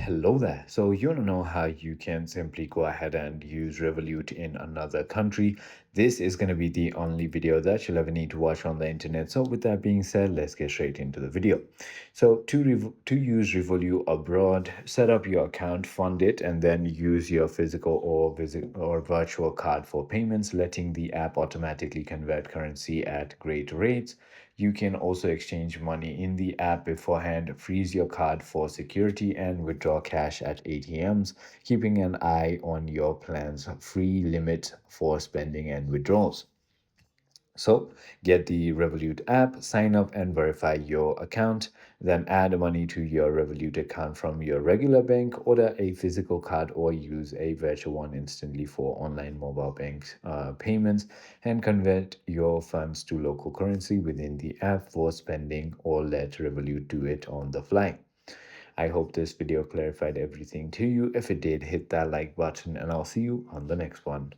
Hello there. So you want to know how you can simply go ahead and use Revolut in another country. This is going to be the only video that you'll ever need to watch on the internet. So with that being said, let's get straight into the video. So to use Revolut abroad, set up your account, fund it, and then use your physical or virtual card for payments, letting the app automatically convert currency at great rates. You can also exchange money in the app beforehand, freeze your card for security, and withdraw cash at ATMs, keeping an eye on your plan's free limit for spending and withdrawals. So, get the Revolut app, sign up and verify your account, then add money to your Revolut account from your regular bank, order a physical card or use a virtual one instantly for online mobile bank payments, and convert your funds to local currency within the app for spending or let Revolut do it on the fly. I hope this video clarified everything to you. If it did, hit that like button and I'll see you on the next one.